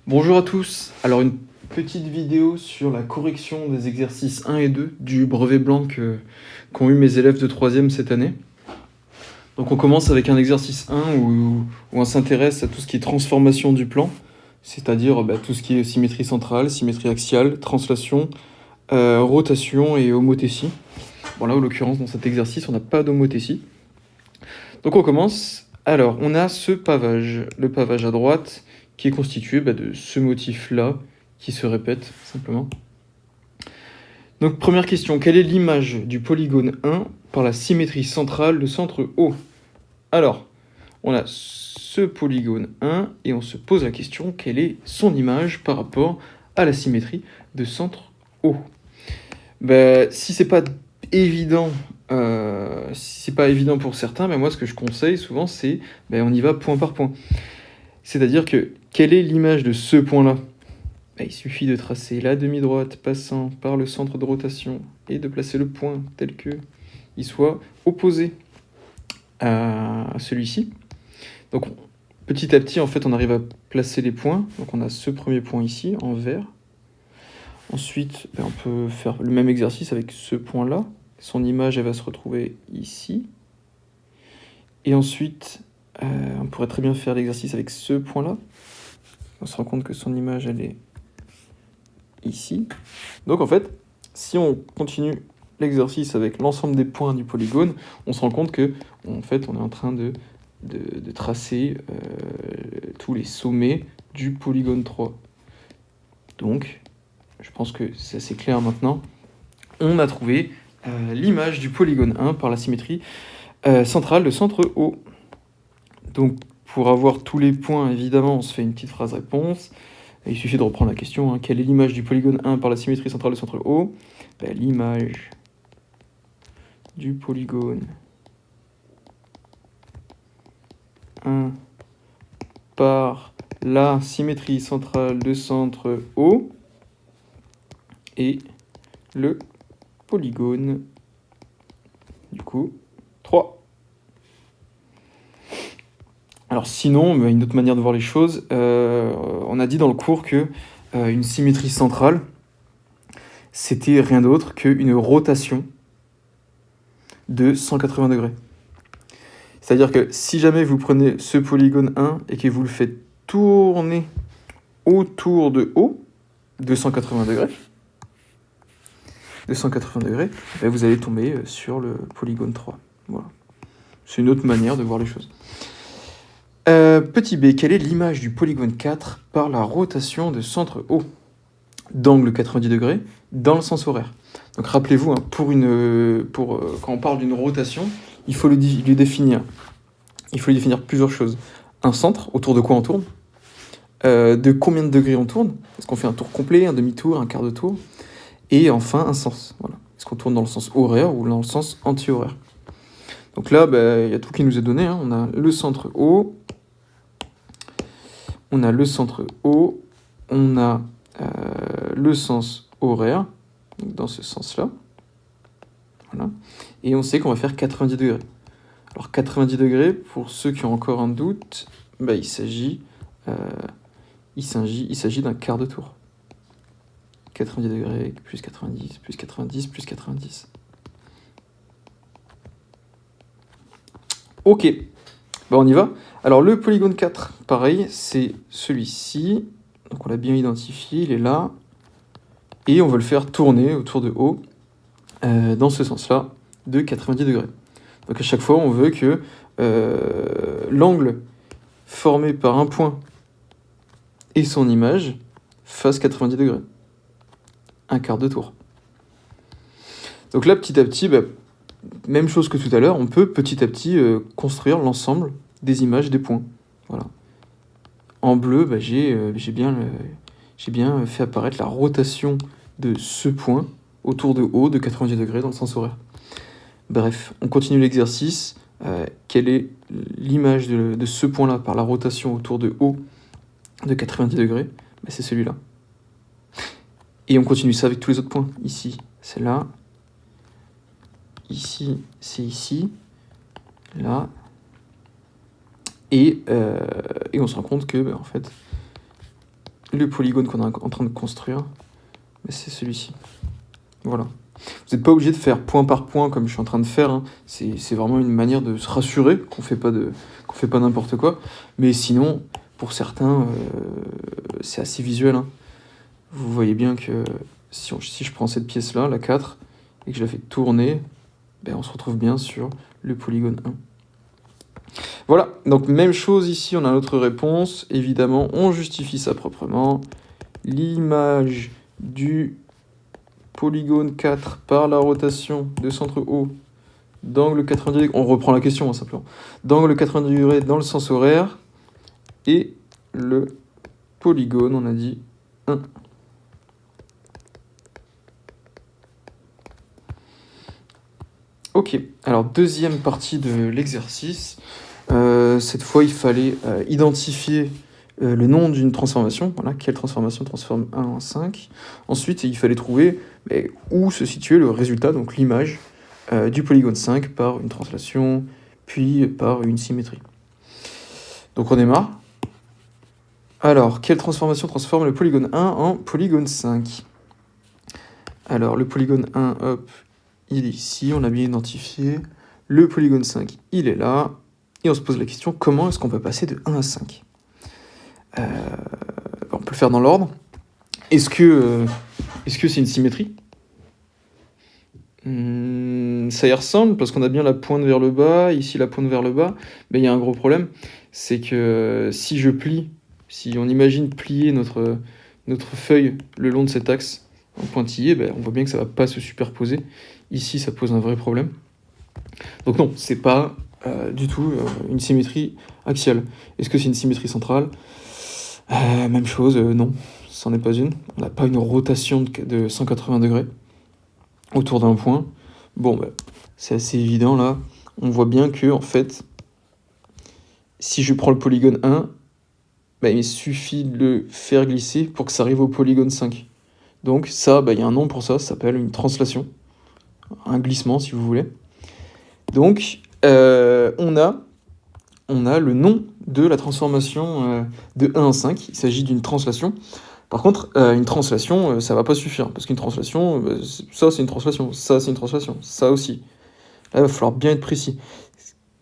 Bonjour à tous. Alors une petite vidéo sur la correction des exercices 1 et 2 du brevet blanc qu'ont eu mes élèves de 3e cette année. Donc on commence avec un exercice 1 où on s'intéresse à tout ce qui est transformation du plan, c'est-à-dire tout ce qui est symétrie centrale, symétrie axiale, translation, rotation et homothétie. Bon là, en l'occurrence, dans cet exercice, on n'a pas d'homothétie. Donc on commence. Alors, on a ce pavage, le pavage à droite, qui est constitué de ce motif-là, qui se répète simplement. Donc première question, quelle est l'image du polygone 1 par la symétrie centrale de centre O? Alors, on a ce polygone 1 et on se pose la question, quelle est son image par rapport à la symétrie de centre O? Si c'est pas évident, pour certains, moi ce que je conseille souvent c'est on y va point par point. C'est-à-dire que quelle est l'image de ce point-là? Il suffit de tracer la demi-droite passant par le centre de rotation et de placer le point tel qu'il soit opposé à celui-ci. Donc petit à petit, en fait, on arrive à placer les points. Donc on a ce premier point ici, en vert. Ensuite, on peut faire le même exercice avec ce point-là. Son image, elle va se retrouver ici. Et ensuite, on pourrait très bien faire l'exercice avec ce point-là. On se rend compte que son image, elle est ici. Donc en fait, si on continue l'exercice avec l'ensemble des points du polygone, on se rend compte que en fait, on est en train de tracer tous les sommets du polygone 3. Donc, je pense que c'est assez clair maintenant. On a trouvé l'image du polygone 1 par la symétrie centrale de centre O. Donc, pour avoir tous les points, évidemment, on se fait une petite phrase réponse. Il suffit de reprendre la question. Quelle est l'image du polygone 1 par la symétrie centrale de centre O? L'image du polygone 1 par la symétrie centrale de centre O et le polygone, du coup, 3. Alors sinon, une autre manière de voir les choses, on a dit dans le cours que une symétrie centrale, c'était rien d'autre qu'une rotation de 180 degrés. C'est-à-dire que si jamais vous prenez ce polygone 1 et que vous le faites tourner autour de O, de 180 degrés, vous allez tomber sur le polygone 3. Voilà. C'est une autre manière de voir les choses. Petit b, quelle est l'image du polygone 4 par la rotation de centre O d'angle 90 degrés dans le sens horaire? Donc rappelez-vous, quand on parle d'une rotation, il faut lui définir. Il faut lui définir plusieurs choses. Un centre, autour de quoi on tourne, de combien de degrés on tourne, est-ce qu'on fait un tour complet, un demi-tour, un quart de tour, et enfin un sens. Voilà. Est-ce qu'on tourne dans le sens horaire ou dans le sens anti-horaire? Donc là, y a tout qui nous est donné. On a le centre O, on a le sens horaire, donc dans ce sens-là. Voilà. Et on sait qu'on va faire 90 degrés. Alors 90 degrés, pour ceux qui ont encore un doute, il s'agit d'un quart de tour. 90 degrés, plus 90, plus 90, plus 90. Ok, on y va. Alors le polygone 4, pareil, c'est celui-ci. Donc on l'a bien identifié, il est là. Et on veut le faire tourner autour de O, dans ce sens-là, de 90 degrés. Donc à chaque fois, on veut que l'angle formé par un point et son image fasse 90 degrés. Un quart de tour. Donc là, petit à petit, même chose que tout à l'heure, on peut petit à petit construire l'ensemble des images des points. Voilà. En bleu, j'ai bien fait apparaître la rotation de ce point autour de O de 90 degrés dans le sens horaire. Bref, on continue l'exercice. Quelle est l'image de ce point-là par la rotation autour de O de 90 degrés? C'est celui-là. Et on continue ça avec tous les autres points. Ici, c'est là. Ici, c'est ici. Là. Et on se rend compte que, en fait, le polygone qu'on est en train de construire, mais c'est celui-ci. Voilà. Vous n'êtes pas obligé de faire point par point comme je suis en train de faire, hein. C'est vraiment une manière de se rassurer qu'on fait pas n'importe quoi. Mais sinon, pour certains, c'est assez visuel, hein. Vous voyez bien que si je prends cette pièce-là, la 4, et que je la fais tourner, ben on se retrouve bien sur le polygone 1. Voilà, donc même chose ici, on a notre réponse. Évidemment, on justifie ça proprement. L'image du polygone 4 par la rotation de centre O d'angle 90 degrés, on reprend la question, hein, simplement, d'angle 90 degrés dans le sens horaire, et le polygone, on a dit 1. Ok, alors deuxième partie de l'exercice. Cette fois, il fallait identifier le nom d'une transformation. Voilà, quelle transformation transforme 1 en 5. Ensuite, il fallait trouver où se situait le résultat, donc l'image du polygone 5 par une translation, puis par une symétrie. Donc on démarre. Alors, quelle transformation transforme le polygone 1 en polygone 5? Alors, le polygone 1, hop, il est ici, on l'a bien identifié. Le polygone 5, il est là. Et on se pose la question, comment est-ce qu'on peut passer de 1 à 5 ? On peut le faire dans l'ordre. Est-ce que c'est une symétrie ? Ça y ressemble, parce qu'on a bien la pointe vers le bas, ici la pointe vers le bas. Mais il y a un gros problème, c'est que si on imagine plier notre feuille le long de cet axe en pointillé, on voit bien que ça ne va pas se superposer. Ici, ça pose un vrai problème. Donc non, c'est pas du tout une symétrie axiale. Est-ce que c'est une symétrie centrale ? Même chose, non, c'en est pas une. On n'a pas une rotation de 180 degrés autour d'un point. Bon, c'est assez évident là. On voit bien que, en fait, si je prends le polygone 1, il suffit de le faire glisser pour que ça arrive au polygone 5. Donc ça, il y a un nom pour ça s'appelle une translation. Un glissement, si vous voulez. Donc, on a le nom de la transformation de 1 à 5. Il s'agit d'une translation. Par contre, une translation, ça va pas suffire. Parce qu'une translation, ça c'est une translation, ça c'est une translation, ça aussi. Là, il va falloir bien être précis.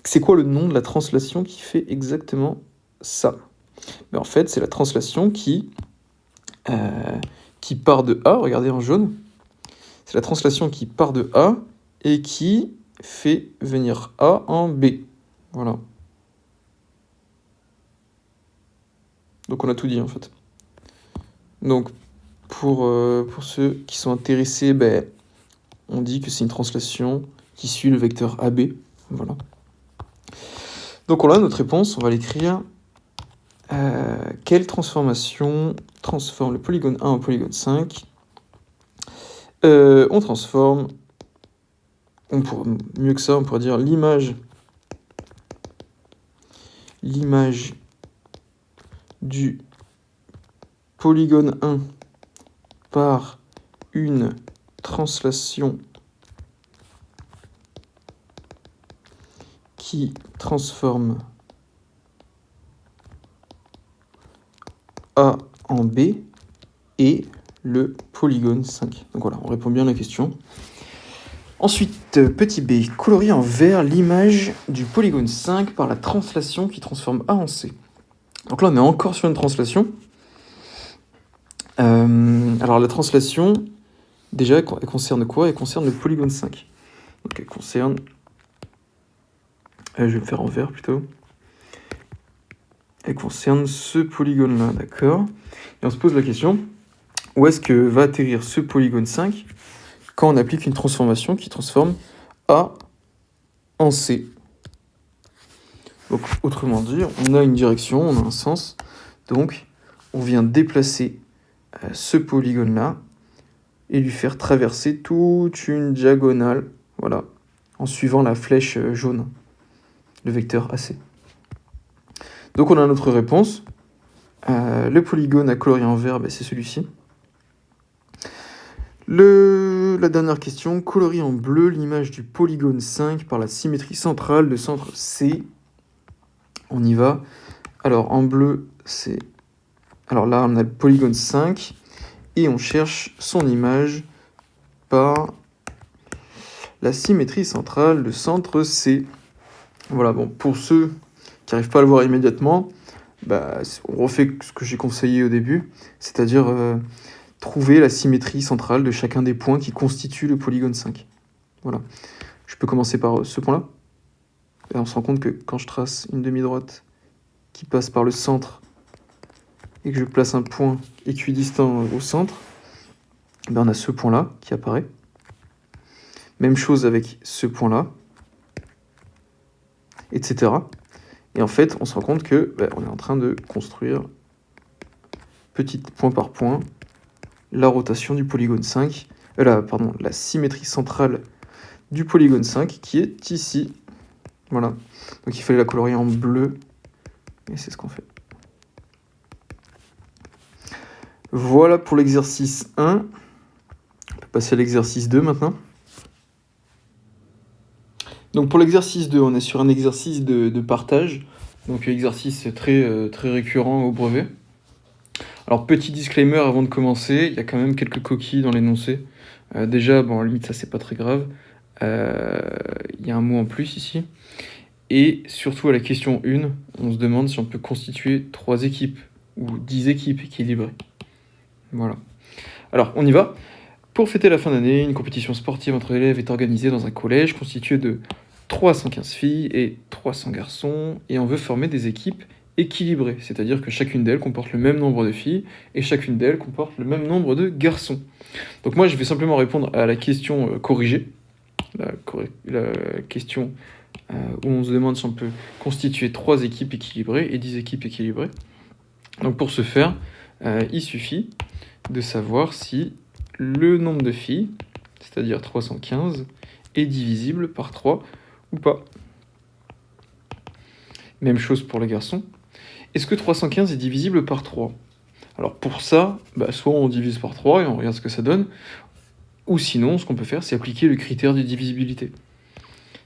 C'est quoi le nom de la translation qui fait exactement ça ? En fait, c'est la translation qui part de A, regardez en jaune. C'est la translation qui part de A et qui fait venir A en B. Voilà. Donc on a tout dit en fait. Donc pour ceux qui sont intéressés, on dit que c'est une translation qui suit le vecteur AB. Voilà. Donc on a notre réponse, on va l'écrire. Quelle transformation transforme le polygone 1 en polygone 5 ? On transforme, mieux que ça, on pourrait dire l'image du polygone 1 par une translation qui transforme A en B et le polygone 5. Donc voilà, on répond bien à la question. Ensuite, petit b, colorie en vert l'image du polygone 5 par la translation qui transforme A en C. Donc là, on est encore sur une translation. Alors la translation, déjà, elle concerne quoi ? Elle concerne le polygone 5. Donc elle concerne... je vais le faire en vert plutôt. Elle concerne ce polygone-là, d'accord ? Et on se pose la question, où est-ce que va atterrir ce polygone 5 quand on applique une transformation qui transforme A en C ? Donc, autrement dit, on a une direction, on a un sens, donc on vient déplacer ce polygone-là et lui faire traverser toute une diagonale, voilà, en suivant la flèche jaune, le vecteur AC. Donc on a notre réponse. Le polygone à colorier en vert, c'est celui-ci. La dernière question, colorie en bleu l'image du polygone 5 par la symétrie centrale de centre C. On y va. Alors en bleu, c'est Alors là, on a le polygone 5, et on cherche son image par la symétrie centrale de centre C. Voilà, bon, pour ceux qui n'arrivent pas à le voir immédiatement, on refait ce que j'ai conseillé au début, c'est-à-dire trouver la symétrie centrale de chacun des points qui constituent le polygone 5. Voilà. Je peux commencer par ce point-là. Et on se rend compte que quand je trace une demi-droite qui passe par le centre et que je place un point équidistant au centre, on a ce point-là qui apparaît. Même chose avec ce point-là, etc. Et en fait, on se rend compte que on est en train de construire, petit point par point, la rotation du polygone 5, la symétrie centrale du polygone 5 qui est ici. Voilà. Donc il fallait la colorier en bleu, et c'est ce qu'on fait. Voilà pour l'exercice 1. On peut passer à l'exercice 2 maintenant. Donc pour l'exercice 2, on est sur un exercice de partage, donc exercice très récurrent au brevet. Alors petit disclaimer avant de commencer, il y a quand même quelques coquilles dans l'énoncé. Déjà, à la limite ça c'est pas très grave, il y a un mot en plus ici. Et surtout à la question 1, on se demande si on peut constituer 3 équipes ou 10 équipes équilibrées. Voilà. Alors on y va. Pour fêter la fin d'année, une compétition sportive entre élèves est organisée dans un collège constitué de 315 filles et 300 garçons, et on veut former des équipes équilibrées, c'est-à-dire que chacune d'elles comporte le même nombre de filles et chacune d'elles comporte le même nombre de garçons. Donc moi je vais simplement répondre à la question corrigée, la question où on se demande si on peut constituer 3 équipes équilibrées et 10 équipes équilibrées. Donc pour ce faire, il suffit de savoir si le nombre de filles, c'est-à-dire 315, est divisible par 3 ou pas. Même chose pour les garçons. Est-ce que 315 est divisible par 3 ? Alors pour ça, soit on divise par 3 et on regarde ce que ça donne, ou sinon, ce qu'on peut faire, c'est appliquer le critère de divisibilité.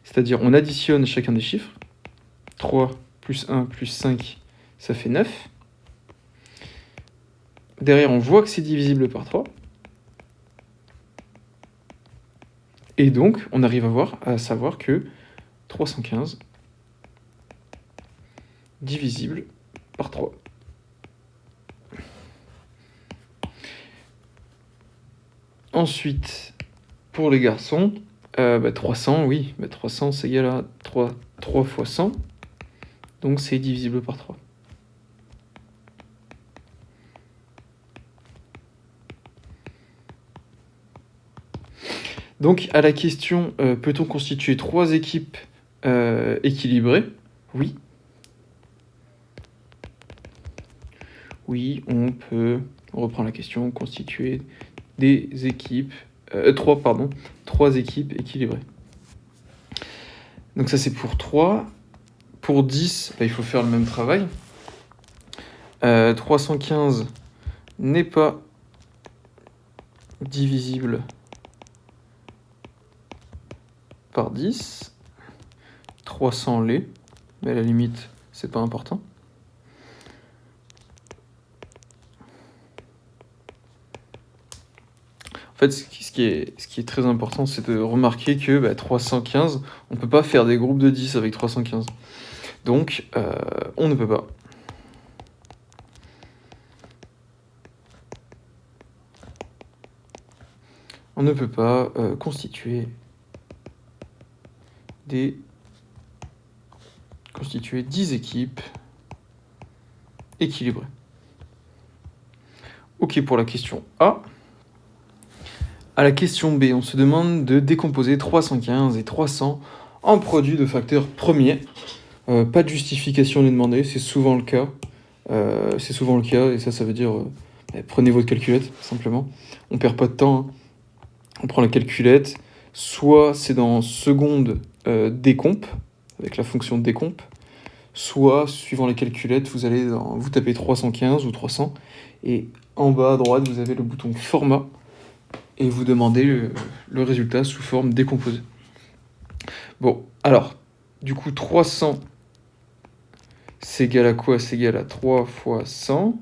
C'est-à-dire, on additionne chacun des chiffres. 3 plus 1 plus 5, ça fait 9. Derrière, on voit que c'est divisible par 3. Et donc, on arrive à savoir que 315 divisible par 3. Ensuite, pour les garçons, 300, oui, 300 c'est égal à 3 fois 100, donc c'est divisible par 3. Donc à la question, peut-on constituer 3 équipes équilibrées ? Oui. Oui, on peut, on reprend la question, constituer des équipes, 3 équipes équilibrées. Donc ça c'est pour 3. Pour 10, il faut faire le même travail. 315 n'est pas divisible par 10. 300 l'est, mais à la limite, c'est pas important. En fait, ce qui est très important, c'est de remarquer que 315, on ne peut pas faire des groupes de 10 avec 315. Donc, on ne peut pas. On ne peut pas constituer 10 équipes équilibrées. Ok pour la question A. À la question B, on se demande de décomposer 315 et 300 en produits de facteurs premiers. Pas de justification n'est demandée, c'est souvent le cas. Et ça veut dire prenez votre calculette, simplement. On perd pas de temps, hein. On prend la calculette, soit c'est dans seconde décomp, avec la fonction décomp, soit, suivant les calculettes, vous tapez 315 ou 300, et en bas à droite, vous avez le bouton format, et vous demandez le résultat sous forme décomposée. Bon, alors, du coup, 300, c'est égal à quoi ? C'est égal à 3 fois 100.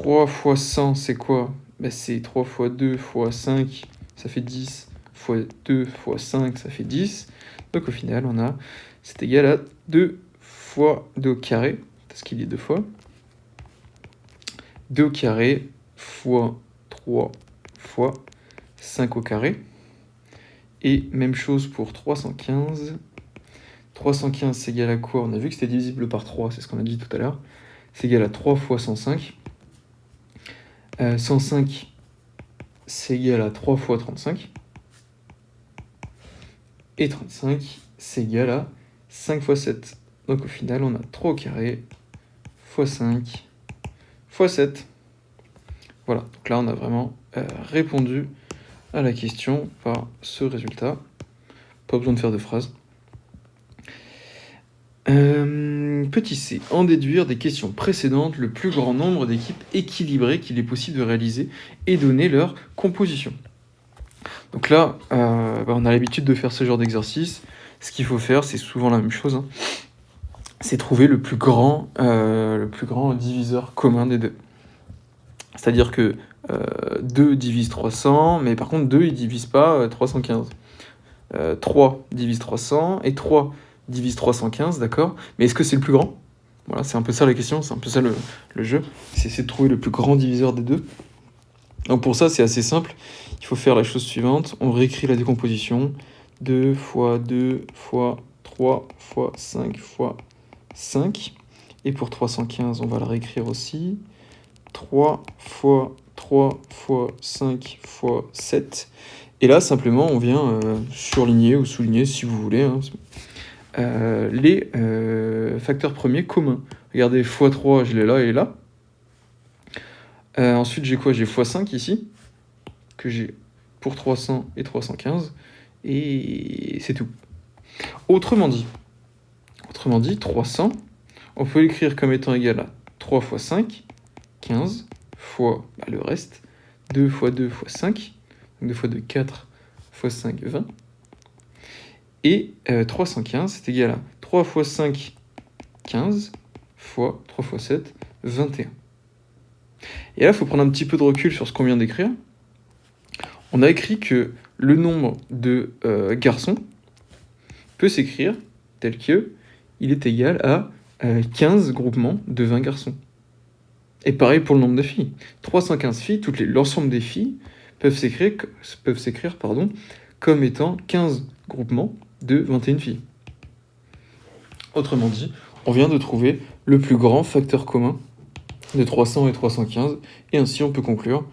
3 fois 100, c'est quoi? Bah, c'est 3 fois 2 fois 5, ça fait 10, fois 2 fois 5, ça fait 10. Donc au final, c'est égal à 2 fois 2 au carré, parce qu'il est 2 fois. 2 au carré fois 3 fois 5 au carré. Et même chose pour 315. 315, c'est égal à quoi? On a vu que c'était divisible par 3, c'est ce qu'on a dit tout à l'heure. C'est égal à 3 fois 105. 105, c'est égal à 3 fois 35. Et 35, c'est égal à 5 fois 7. Donc au final, on a 3 au carré fois 5 fois 7. Voilà, donc là, on a vraiment répondu à la question par ce résultat. Pas besoin de faire de phrase. Petit c, en déduire des questions précédentes le plus grand nombre d'équipes équilibrées qu'il est possible de réaliser et donner leur composition. Donc là, on a l'habitude de faire ce genre d'exercice. Ce qu'il faut faire, c'est souvent la même chose, hein. C'est trouver le plus grand diviseur commun des deux. C'est-à-dire que 2 divise 300, mais par contre 2 il divise pas 315. 3 divise 300 et 3 divise 315, d'accord? Mais est-ce que c'est le plus grand? Voilà, c'est un peu ça la question, c'est un peu ça le jeu. C'est essayer de trouver le plus grand diviseur des deux. Donc pour ça, c'est assez simple. Il faut faire la chose suivante. On réécrit la décomposition. 2 fois 2 fois 3 fois 5 fois 5. Et pour 315, on va le réécrire aussi. 3 fois 3 fois 5 fois 7. Et là, simplement, on vient surligner ou souligner, si vous voulez, hein, les facteurs premiers communs. Regardez, x3, je l'ai là et là. Ensuite, j'ai quoi? J'ai x5 ici, que j'ai pour 300 et 315. Et c'est tout. Autrement dit, 300, on peut l'écrire comme étant égal à 3 fois 5, 15, fois le reste, 2 fois 2 fois 5, donc 2 fois 2, 4, fois 5, 20. Et 315, c'est égal à 3 fois 5, 15, fois 3 fois 7, 21. Et là, il faut prendre un petit peu de recul sur ce qu'on vient d'écrire. On a écrit que le nombre de garçons peut s'écrire tel que il est égal à 15 groupements de 20 garçons. Et pareil pour le nombre de filles. 315 filles, l'ensemble des filles peuvent s'écrire comme étant 15 groupements de 21 filles. Autrement dit, on vient de trouver le plus grand facteur commun de 300 et 315, et ainsi on peut conclure,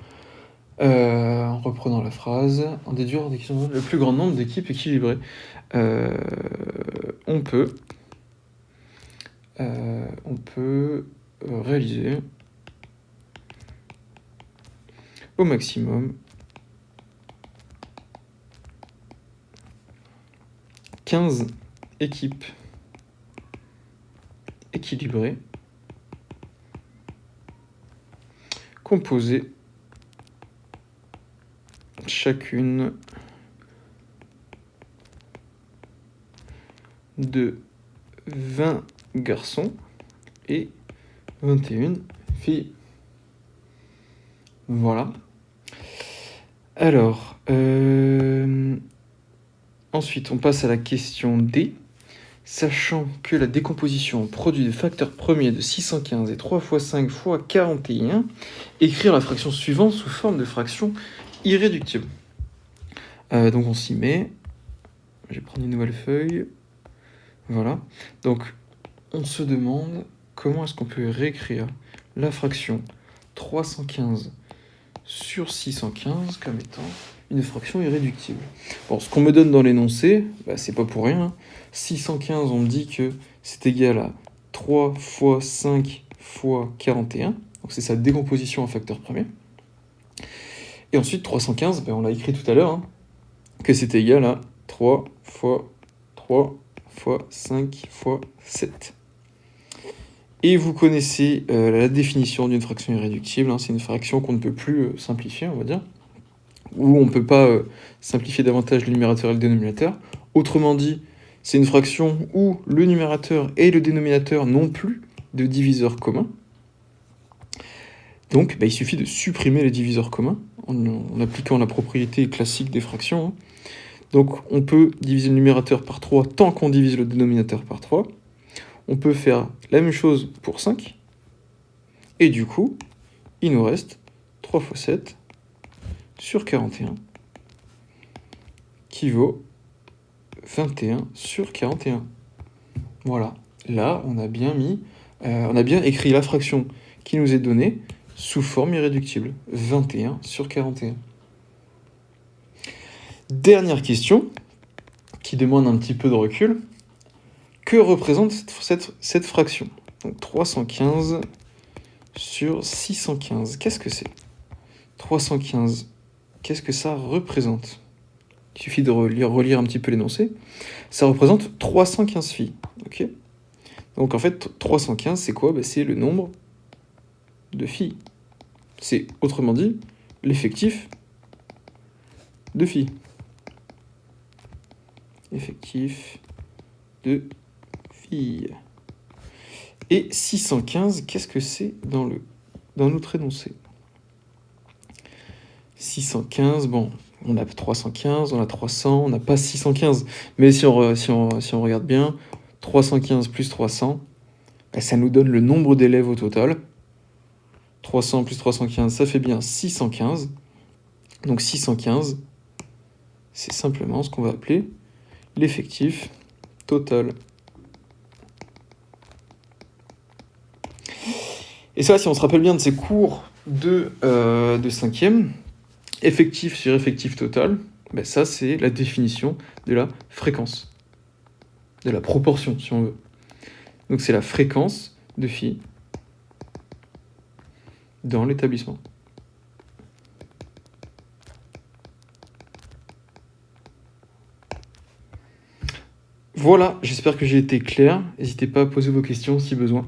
en reprenant la phrase, en déduire le plus grand nombre d'équipes équilibrées. On peut réaliser au maximum 15 équipes équilibrées composées chacune de 20 garçons et 21 filles. Voilà. Alors, ensuite, on passe à la question D. Sachant que la décomposition produit des facteurs premiers de 615 et 3 fois 5 fois 41, écrire la fraction suivante sous forme de fraction irréductible. Donc on s'y met. Je vais prendre une nouvelle feuille. Voilà. Donc on se demande comment est-ce qu'on peut réécrire la fraction 315 sur 615 comme étant une fraction irréductible. Bon, ce qu'on me donne dans l'énoncé, c'est pas pour rien. 615, on me dit que c'est égal à 3 fois 5 fois 41. Donc c'est sa décomposition en facteur premier. Et ensuite, 315, on l'a écrit tout à l'heure, que c'est égal à 3 fois 3 fois 5 fois 7. Et vous connaissez la définition d'une fraction irréductible. C'est une fraction qu'on ne peut plus simplifier, on va dire, où on ne peut pas simplifier davantage le numérateur et le dénominateur. Autrement dit, c'est une fraction où le numérateur et le dénominateur n'ont plus de diviseur commun. Donc, il suffit de supprimer les diviseurs communs en appliquant la propriété classique des fractions. Donc, on peut diviser le numérateur par 3 tant qu'on divise le dénominateur par 3. On peut faire la même chose pour 5. Et du coup, il nous reste 3 fois 7 sur 41 qui vaut 21 sur 41. Voilà. Là, on a bien écrit la fraction qui nous est donnée sous forme irréductible. 21 sur 41. Dernière question, qui demande un petit peu de recul. Que représente cette fraction? Donc 315 sur 615. Qu'est-ce que c'est? 315, qu'est-ce que ça représente? Il suffit de relire un petit peu l'énoncé. Ça représente 315 filles. Ok. Donc en fait, 315, c'est quoi? C'est le nombre de filles. C'est, autrement dit, l'effectif de filles. Effectif de filles. Et 615, qu'est-ce que c'est dans notre énoncé? 615, bon, on a 315, on a 300, on n'a pas 615. Mais si on regarde bien, 315 plus 300, ça nous donne le nombre d'élèves au total. 300 plus 315, ça fait bien 615. Donc 615, c'est simplement ce qu'on va appeler l'effectif total. Et ça, si on se rappelle bien de ces cours de 5e, effectif sur effectif total, ça c'est la définition de la fréquence, de la proportion si on veut. Donc c'est la fréquence de filles dans l'établissement. Voilà, j'espère que j'ai été clair. N'hésitez pas à poser vos questions si besoin.